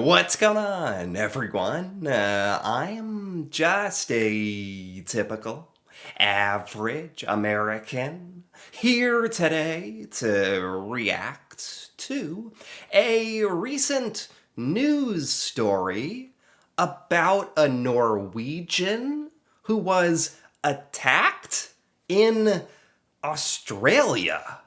What's going on, everyone? I am just a typical, average American here today to react to a recent news story about a Norwegian who was attacked in Australia.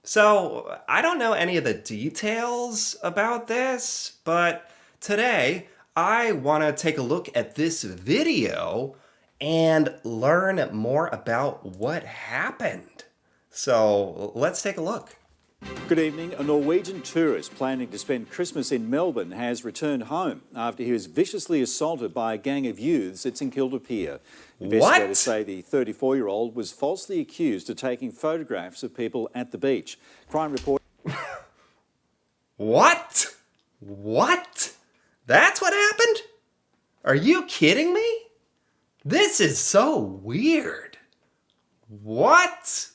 So, I don't know any of the details about this, but today I want to take a look at this video and learn more about what happened. So, let's take a look. Good evening. A Norwegian tourist planning to spend Christmas in Melbourne has returned home after he was viciously assaulted by a gang of youths at St Kilda Pier. Investigators say the 34-year-old was falsely accused of taking photographs of people at the beach. Crime report. What? What? That's what happened? Are you kidding me? This is so weird. What?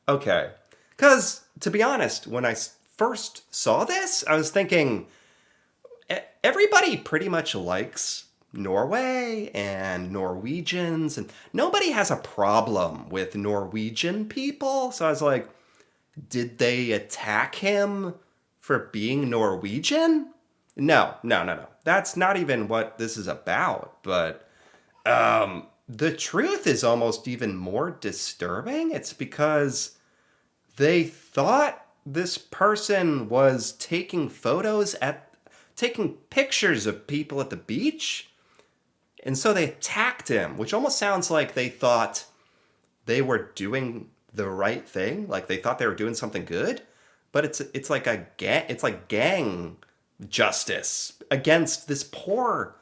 Okay. Because, to be honest, when I first saw this, I was thinking everybody pretty much likes Norway and Norwegians, and nobody has a problem with Norwegian people. So I was like, did they attack him for being Norwegian? No. That's not even what this is about. But the truth is almost even more disturbing. It's because they thought this person was taking pictures of people at the beach. And so they attacked him, which almost sounds like they thought they were doing the right thing. Like they thought they were doing something good. But it's like gang justice against this poor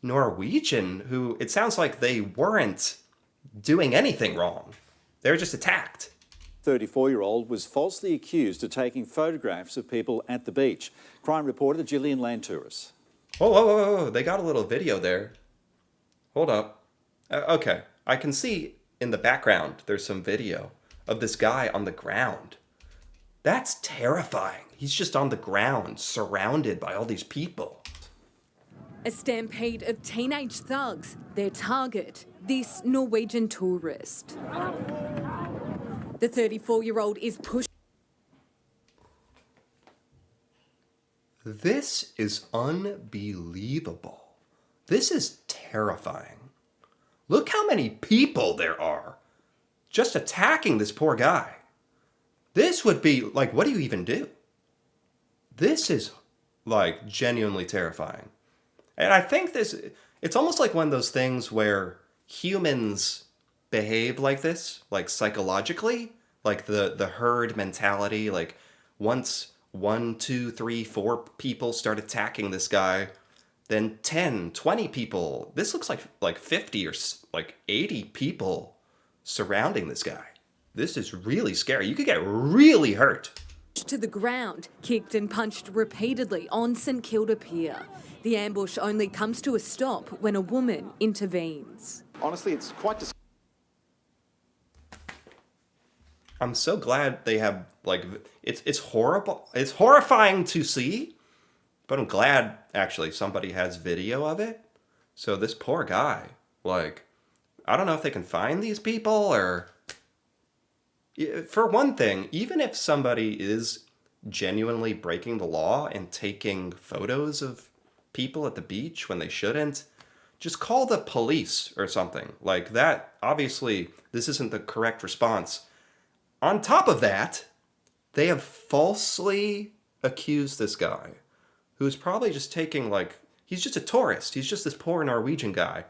Norwegian who it sounds like they weren't doing anything wrong. They were just attacked. 34-year-old was falsely accused of taking photographs of people at the beach. Crime reporter Gillian Lantouris. Whoa. They got a little video there. Hold up. Okay. I can see in the background there's some video of this guy on the ground. That's terrifying. He's just on the ground, surrounded by all these people. A stampede of teenage thugs, their target, this Norwegian tourist. The 34-year-old is pushed. This is unbelievable. This is terrifying. Look how many people there are just attacking this poor guy. This would be like, what do you even do? This is like genuinely terrifying. And I think it's almost like one of those things where humans behave like this, like psychologically, like the herd mentality. Like once 1, 2, 3, 4 people start attacking this guy, then 10, 20 people. This looks like 50 or like 80 people surrounding this guy. This is really scary. You could get really hurt. To the ground, kicked and punched repeatedly on St Kilda Pier. The ambush only comes to a stop when a woman intervenes. Honestly, it's quite I'm so glad they have it's horrible. It's horrifying to see, but I'm glad actually somebody has video of it. So this poor guy, I don't know if they can find these people or for one thing, even if somebody is genuinely breaking the law and taking photos of people at the beach when they shouldn't, just call the police or something. Like that, obviously, this isn't the correct response. On top of that, they have falsely accused this guy, who's probably just taking he's just a tourist. He's just this poor Norwegian guy.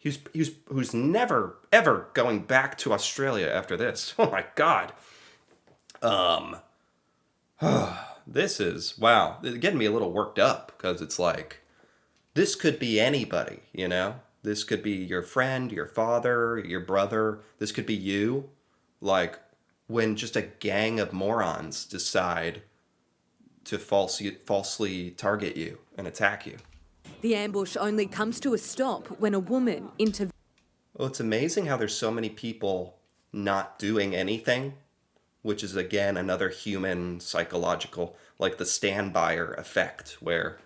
Who's never ever going back to Australia after this. Oh my God. This is wow. It's getting me a little worked up because it's like this could be anybody, you know? This could be your friend, your father, your brother. This could be you. Like when just a gang of morons decide to falsely target you and attack you. The ambush only comes to a stop when a woman intervenes. Well, it's amazing how there's so many people not doing anything, which is, again, another human psychological, like the standbyer effect, where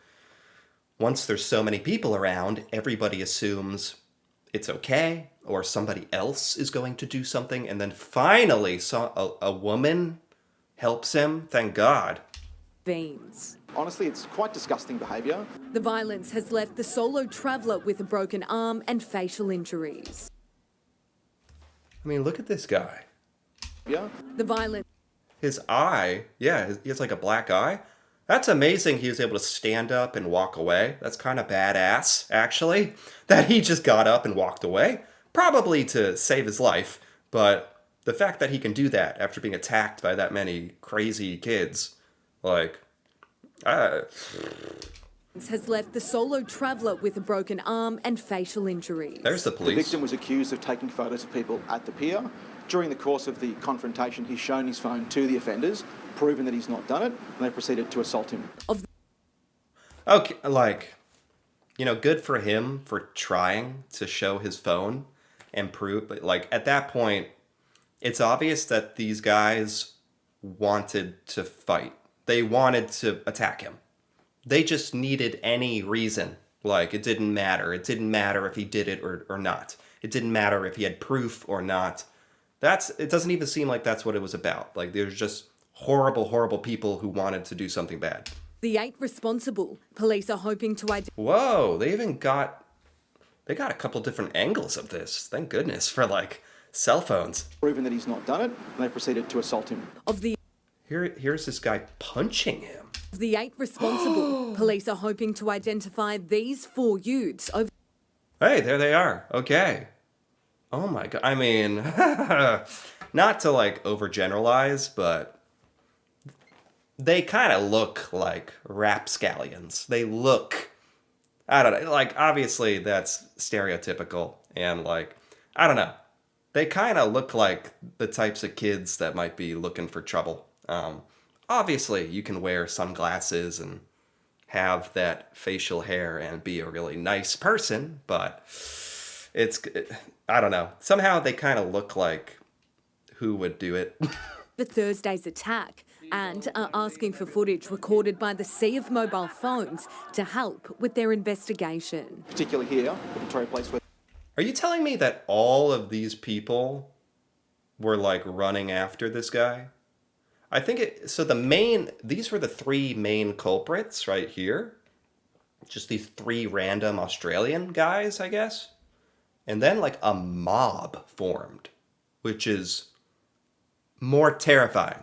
once there's so many people around, everybody assumes it's okay or somebody else is going to do something. And then finally, a woman helps him. Thank God. Veins. Honestly, it's quite disgusting behaviour. The violence has left the solo traveller with a broken arm and facial injuries. I mean, look at this guy. Yeah. The violence. His eye, yeah, he has like a black eye. That's amazing he was able to stand up and walk away. That's kind of badass, actually, that he just got up and walked away. Probably to save his life, but the fact that he can do that after being attacked by that many crazy kids, like, has left the solo traveller with a broken arm and facial injuries. There's the The police. victim was accused of taking photos of people at the pier. During the course of the confrontation, he's shown his phone to the offenders, proven that he's not done it, and they proceeded to assault him. Okay, like, you know, good for him for trying to show his phone and prove, but like at that point, it's obvious that these guys wanted to fight. They wanted to attack him. They just needed any reason. Like, it didn't matter. It didn't matter if he did it or not. It didn't matter if he had proof or not. It doesn't even seem like that's what it was about. Like, there's just horrible, horrible people who wanted to do something bad. The 8 responsible. Police are hoping to identify. Whoa, they got a couple different angles of this. Thank goodness for like cell phones. Proven that he's not done it, and they proceeded to assault him. Of the Here's this guy punching him. 8 responsible. Police are hoping to identify these 4 youths over. Hey, there they are. Okay. Oh my God. I mean, not to like overgeneralize, but they kind of look like rapscallions. They look, I don't know, like obviously that's stereotypical and like, I don't know. They kind of look like the types of kids that might be looking for trouble. Obviously you can wear sunglasses and have that facial hair and be a really nice person, but I don't know. Somehow they kind of look like who would do it. The Thursday's attack and are asking for footage recorded by the sea of mobile phones to help with their investigation. Particularly here, the Victoria Police, where Are you telling me that all of these people were like running after this guy? I think these were the 3 main culprits right here. Just these 3 random Australian guys, I guess. And then like a mob formed, which is more terrifying.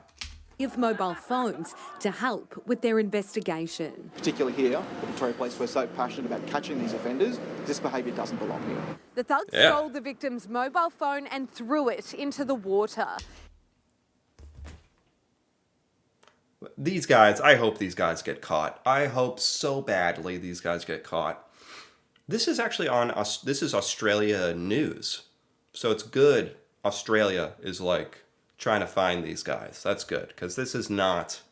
Of mobile phones to help with their investigation. particularly here, the Victoria Police were so passionate about catching these offenders. This behaviour doesn't belong here. The thugs Yeah. stole the victim's mobile phone and threw it into the water. These guys, I hope these guys get caught. I hope so badly these guys get caught. This is actually this is Australia news. So it's good Australia is like trying to find these guys. That's good, because this is not...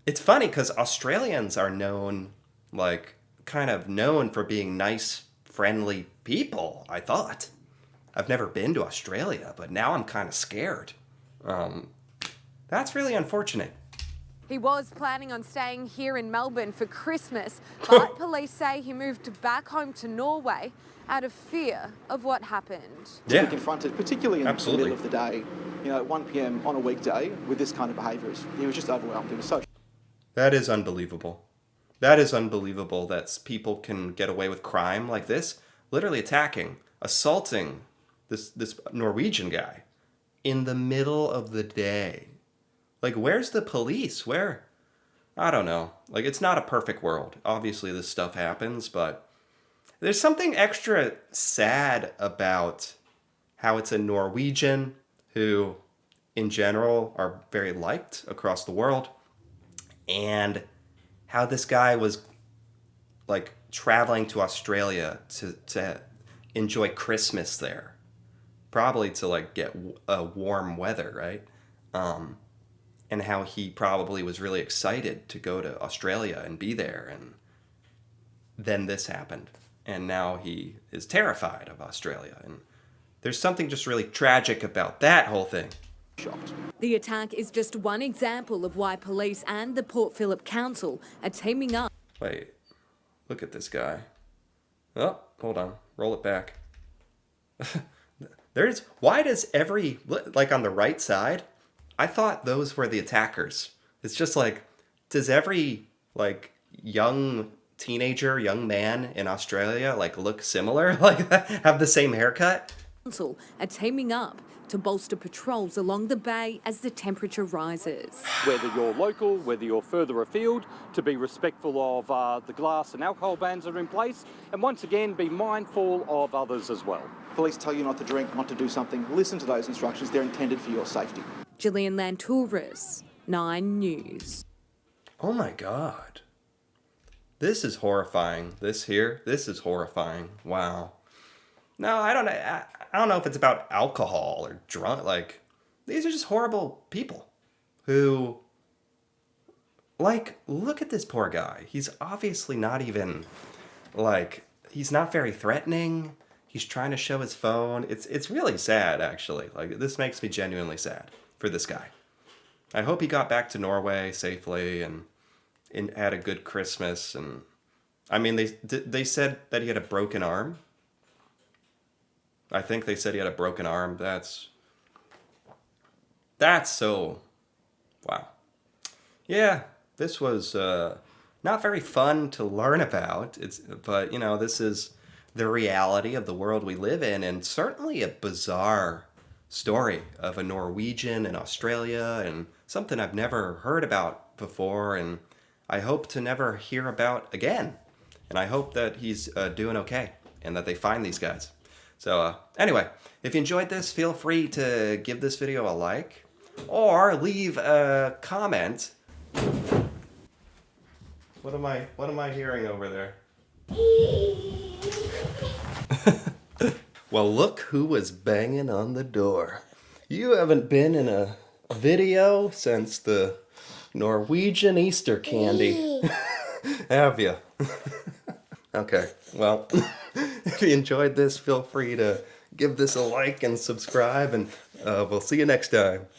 It's funny, because Australians are known, like, kind of known for being nice, friendly people, I thought. I've never been to Australia, but now I'm kind of scared. That's really unfortunate. He was planning on staying here in Melbourne for Christmas, but police say he moved back home to Norway out of fear of what happened. To be confronted, particularly in Absolutely. the middle of the day, you know, at 1 p.m. on a weekday with this kind of behaviour, he was just overwhelmed. He was so... That is unbelievable. That is unbelievable that people can get away with crime like this. Literally attacking, assaulting this Norwegian guy in the middle of the day. Like, where's the police? Where? I don't know. Like, it's not a perfect world. Obviously, this stuff happens, but there's something extra sad about how it's a Norwegian who, in general, are very liked across the world, and how this guy was, like, traveling to Australia to enjoy Christmas there. Probably to, like, get warm weather, right? And how he probably was really excited to go to Australia and be there, and then this happened. And now he is terrified of Australia. And there's something just really tragic about that whole thing. shocked. The attack is just one example of why police and the Port Phillip Council are teaming up. Wait, Look at this guy. Oh, hold on. Roll it back. Why does like on the right side, I thought those were the attackers. It's just like, does every like young teenager, young man in Australia like look similar? Like have the same haircut? Council are teaming up to bolster patrols along the bay as the temperature rises. Whether you're local, whether you're further afield, to be respectful of the glass and alcohol bans that are in place, and once again be mindful of others as well. Police tell you not to drink, not to do something. Listen to those instructions. They're intended for your safety. Gillian Lantouris, 9 News. Oh my God. This is horrifying. This is horrifying. Wow. No, I don't know if it's about alcohol or drunk. Like, these are just horrible people who, like, look at this poor guy. He's obviously not even, like, he's not very threatening. He's trying to show his phone. It's really sad, actually. Like, this makes me genuinely sad for this guy. I hope he got back to Norway safely and had a good Christmas. And I mean, they said that he had a broken arm. I think they said he had a broken arm. That's so, wow. Yeah, this was not very fun to learn about. But you know, this is the reality of the world we live in, and certainly a bizarre story of a Norwegian in Australia, and something I've never heard about before, and I hope to never hear about again. And I hope that he's doing okay, and that they find these guys. So anyway, if you enjoyed this, feel free to give this video a like or leave a comment. What am I hearing over there? Well, look who was banging on the door. You haven't been in a video since the Norwegian Easter candy, have you? Okay, well, if you enjoyed this, feel free to give this a like and subscribe, and we'll see you next time.